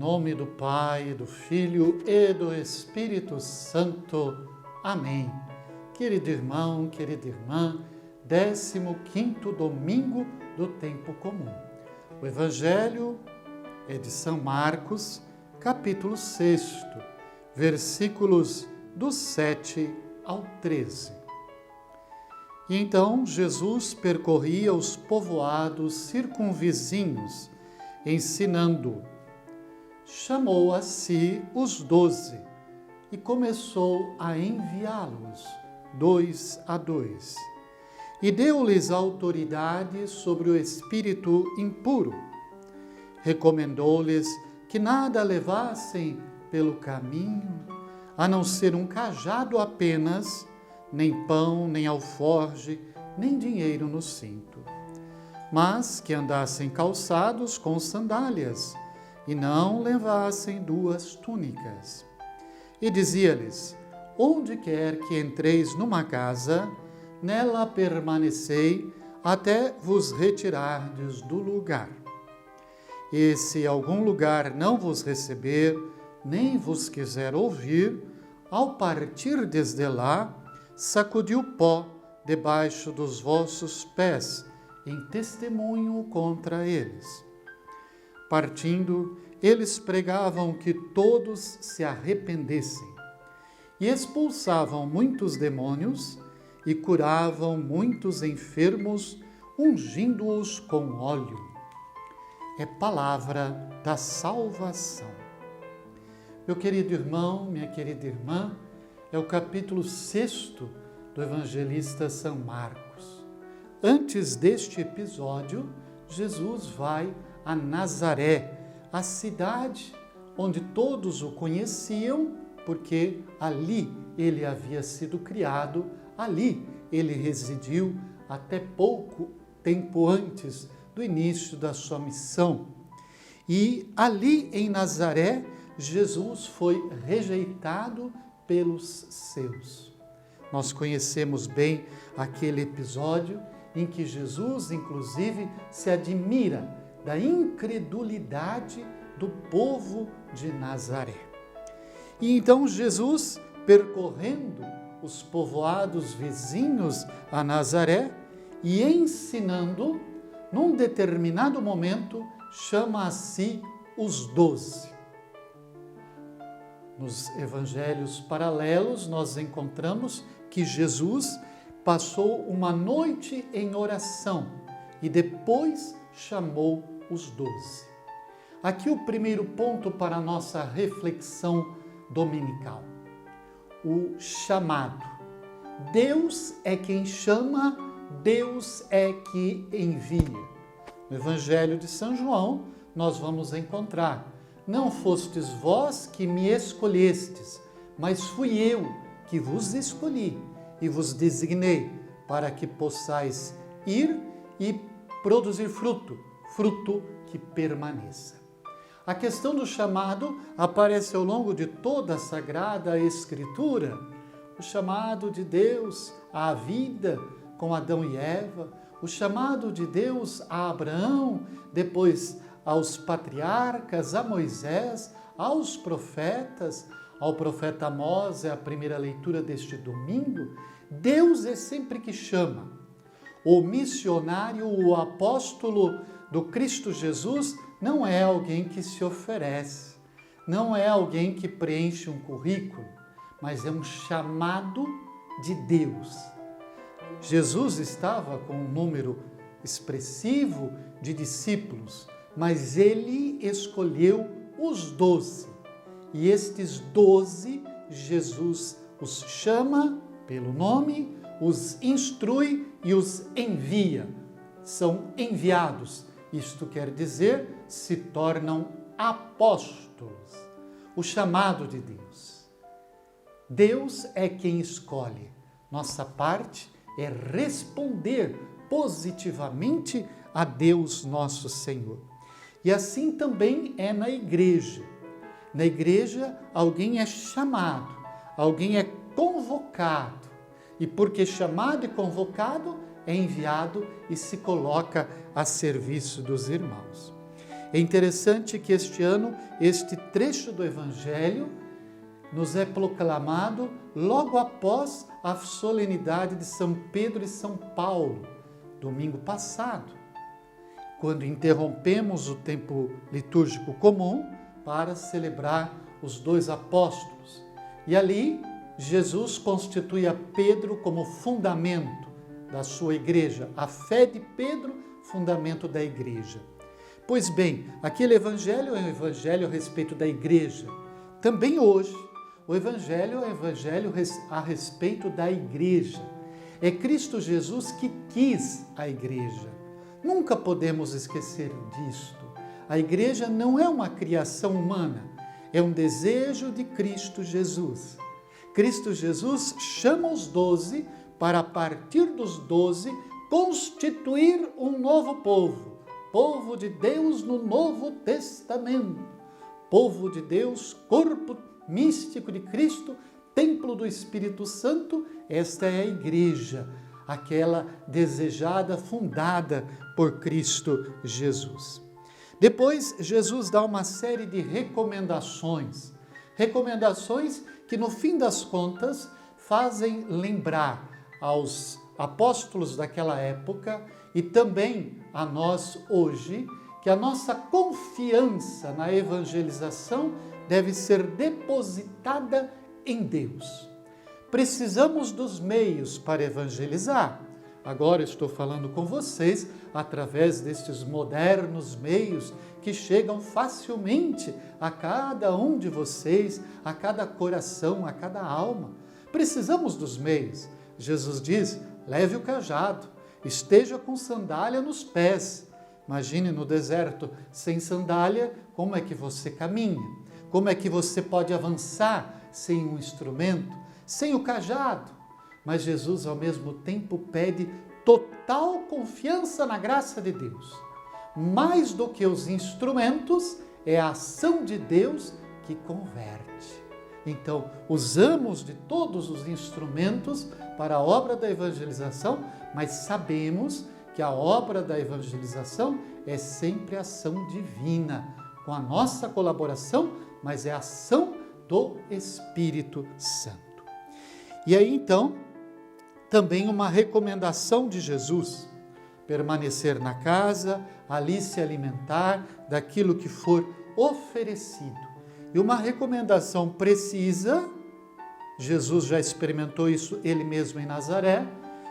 nome do Pai, do Filho e do Espírito Santo. Amém. Querido irmão, querida irmã, 15º domingo do tempo comum. O Evangelho é de São Marcos, capítulo 6, versículos do 7 ao 13. E então Jesus percorria os povoados circunvizinhos, ensinando. Chamou a si os 12 e começou a enviá-los, 2 a 2. E deu-lhes autoridade sobre o espírito impuro. Recomendou-lhes que nada levassem pelo caminho, a não ser um cajado apenas, nem pão, nem alforge, nem dinheiro no cinto. Mas que andassem calçados com sandálias, e não levassem 2 túnicas. E dizia-lhes: onde quer que entreis numa casa, nela permanecei até vos retirardes do lugar. E se algum lugar não vos receber, nem vos quiser ouvir, ao partir desde lá, sacudi o pó debaixo dos vossos pés, em testemunho contra eles. Partindo, eles pregavam que todos se arrependessem, e expulsavam muitos demônios, e curavam muitos enfermos, ungindo-os com óleo. É palavra da salvação. Meu querido irmão, minha querida irmã, é o capítulo 6 do evangelista São Marcos. Antes deste episódio, Jesus vai a Nazaré, a cidade onde todos o conheciam, porque ali ele havia sido criado, ali ele residiu até pouco tempo antes do início da sua missão. E ali em Nazaré, Jesus foi rejeitado pelos seus. Nós conhecemos bem aquele episódio em que Jesus, inclusive, se admira da incredulidade do povo de Nazaré. E então Jesus, percorrendo os povoados vizinhos a Nazaré e ensinando, num determinado momento, chama a si os 12. Nos evangelhos paralelos, nós encontramos que Jesus passou uma noite em oração e depois chamou os 12. Aqui o primeiro ponto para a nossa reflexão dominical. O chamado. Deus é quem chama, Deus é que envia. No Evangelho de São João, nós vamos encontrar: não fostes vós que me escolhestes, mas fui eu que vos escolhi e vos designei para que possais ir e produzir fruto, fruto que permaneça. A questão do chamado aparece ao longo de toda a Sagrada Escritura. O chamado de Deus à vida com Adão e Eva, o chamado de Deus a Abraão, depois aos patriarcas, a Moisés, aos profetas, ao profeta Amós, é a primeira leitura deste domingo. Deus é sempre que chama. O missionário, o apóstolo do Cristo Jesus, não é alguém que se oferece, não é alguém que preenche um currículo, mas é um chamado de Deus. Jesus estava com um número expressivo de discípulos, mas ele escolheu os 12. E estes 12, Jesus os chama pelo nome, os instrui e os envia. São enviados. Isto quer dizer, se tornam apóstolos. O chamado de Deus. Deus é quem escolhe. Nossa parte é responder positivamente a Deus nosso Senhor. E assim também é na igreja. Na igreja, alguém é chamado, alguém é convocado. E porque chamado e convocado, é enviado e se coloca a serviço dos irmãos. É interessante que este ano, este trecho do Evangelho nos é proclamado logo após a solenidade de São Pedro e São Paulo, domingo passado, quando interrompemos o tempo litúrgico comum para celebrar os dois apóstolos. E ali, Jesus constitui a Pedro como fundamento da sua igreja, a fé de Pedro, fundamento da igreja. Pois bem, aquele evangelho é um evangelho a respeito da igreja. Também hoje, o evangelho é um evangelho a respeito da igreja. É Cristo Jesus que quis a igreja. Nunca podemos esquecer disto. A igreja não é uma criação humana, é um desejo de Cristo Jesus. Cristo Jesus chama os 12 para, a partir dos 12, constituir um novo povo. Povo de Deus no Novo Testamento. Povo de Deus, corpo místico de Cristo, templo do Espírito Santo. Esta é a igreja, aquela desejada, fundada por Cristo Jesus. Depois, Jesus dá uma série de recomendações. Recomendações que, no fim das contas, fazem lembrar aos apóstolos daquela época e também a nós hoje, que a nossa confiança na evangelização deve ser depositada em Deus. Precisamos dos meios para evangelizar. Agora estou falando com vocês através destes modernos meios que chegam facilmente a cada um de vocês, a cada coração, a cada alma. Precisamos dos meios. Jesus diz: leve o cajado, esteja com sandália nos pés. Imagine no deserto sem sandália, como é que você caminha? Como é que você pode avançar sem um instrumento, sem o cajado? Mas Jesus, ao mesmo tempo, pede total confiança na graça de Deus. Mais do que os instrumentos, é a ação de Deus que converte. Então, usamos de todos os instrumentos para a obra da evangelização, mas sabemos que a obra da evangelização é sempre ação divina, com a nossa colaboração, mas é a ação do Espírito Santo. E aí, então, também uma recomendação de Jesus: permanecer na casa, ali se alimentar daquilo que for oferecido. E uma recomendação precisa, Jesus já experimentou isso ele mesmo em Nazaré: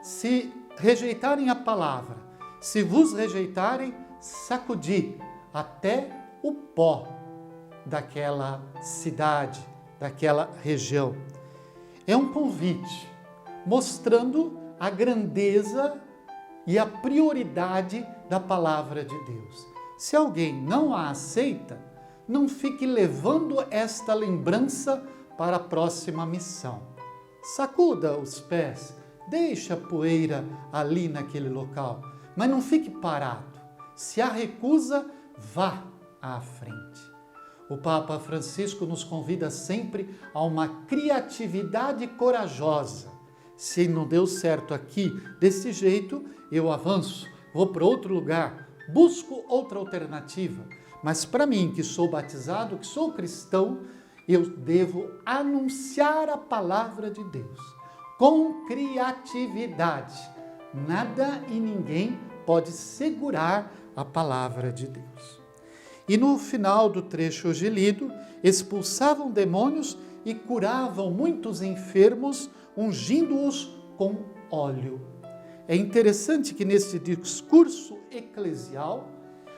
se rejeitarem a palavra, se vos rejeitarem, sacudi até o pó daquela cidade, daquela região. É um convite mostrando a grandeza e a prioridade da palavra de Deus. Se alguém não a aceita, não fique levando esta lembrança para a próxima missão. Sacuda os pés, deixa a poeira ali naquele local, mas não fique parado. Se há recusa, vá à frente. O Papa Francisco nos convida sempre a uma criatividade corajosa. Se não deu certo aqui, desse jeito, eu avanço, vou para outro lugar, busco outra alternativa. Mas para mim, que sou batizado, que sou cristão, eu devo anunciar a palavra de Deus com criatividade. Nada e ninguém pode segurar a palavra de Deus. E no final do trecho hoje lido, expulsavam demônios e curavam muitos enfermos, ungindo-os com óleo. É interessante que nesse discurso eclesial,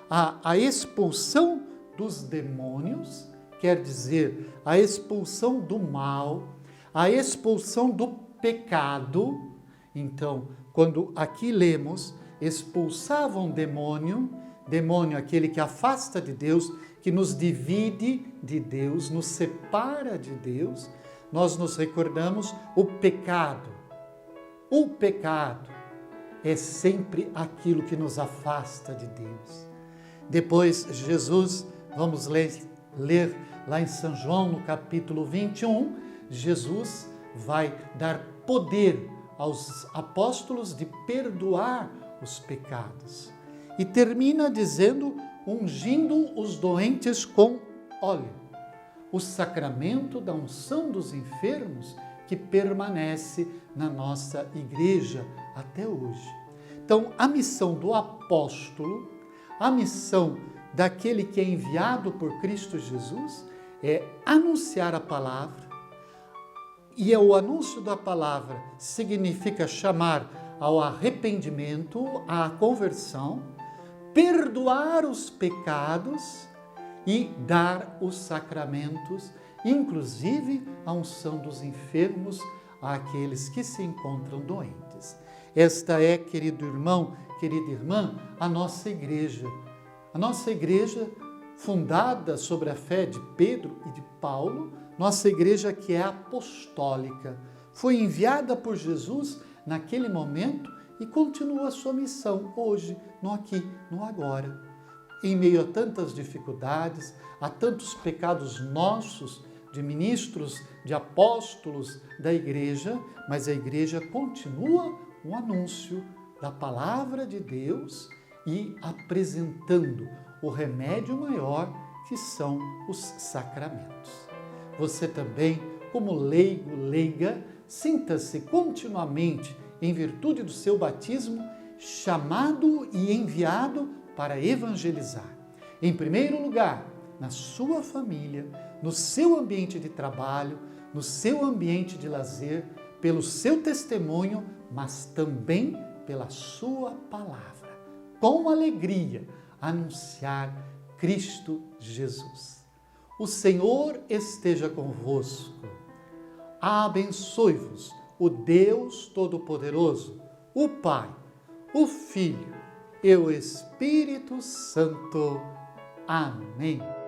a expulsão dos demônios, quer dizer, a expulsão do mal, a expulsão do pecado. Então, quando aqui lemos, expulsavam demônio, demônio aquele que afasta de Deus, que nos divide de Deus, nos separa de Deus, nós nos recordamos o pecado. O pecado é sempre aquilo que nos afasta de Deus. Depois, Jesus, vamos ler lá em São João, no capítulo 21, Jesus vai dar poder aos apóstolos de perdoar os pecados. E termina dizendo ungindo os doentes com óleo, o sacramento da unção dos enfermos que permanece na nossa igreja até hoje. Então, a missão do apóstolo, a missão daquele que é enviado por Cristo Jesus é anunciar a palavra, e o anúncio da palavra significa chamar ao arrependimento, à conversão, perdoar os pecados e dar os sacramentos, inclusive a unção dos enfermos àqueles que se encontram doentes. Esta é, querido irmão, querida irmã, a nossa igreja. A nossa igreja, fundada sobre a fé de Pedro e de Paulo, nossa igreja que é apostólica, foi enviada por Jesus naquele momento e continua a sua missão hoje, no aqui, no agora. Em meio a tantas dificuldades, a tantos pecados nossos, de ministros, de apóstolos da igreja, mas a igreja continua um anúncio da palavra de Deus e apresentando o remédio maior, que são os sacramentos. Você também, como leigo, leiga, sinta-se continuamente, em virtude do seu batismo, chamado e enviado para evangelizar. Em primeiro lugar, na sua família, no seu ambiente de trabalho, no seu ambiente de lazer, pelo seu testemunho, mas também pela sua palavra. Com alegria, anunciar Cristo Jesus. O Senhor esteja convosco. Abençoe-vos o Deus Todo-Poderoso, o Pai, o Filho e o Espírito Santo. Amém.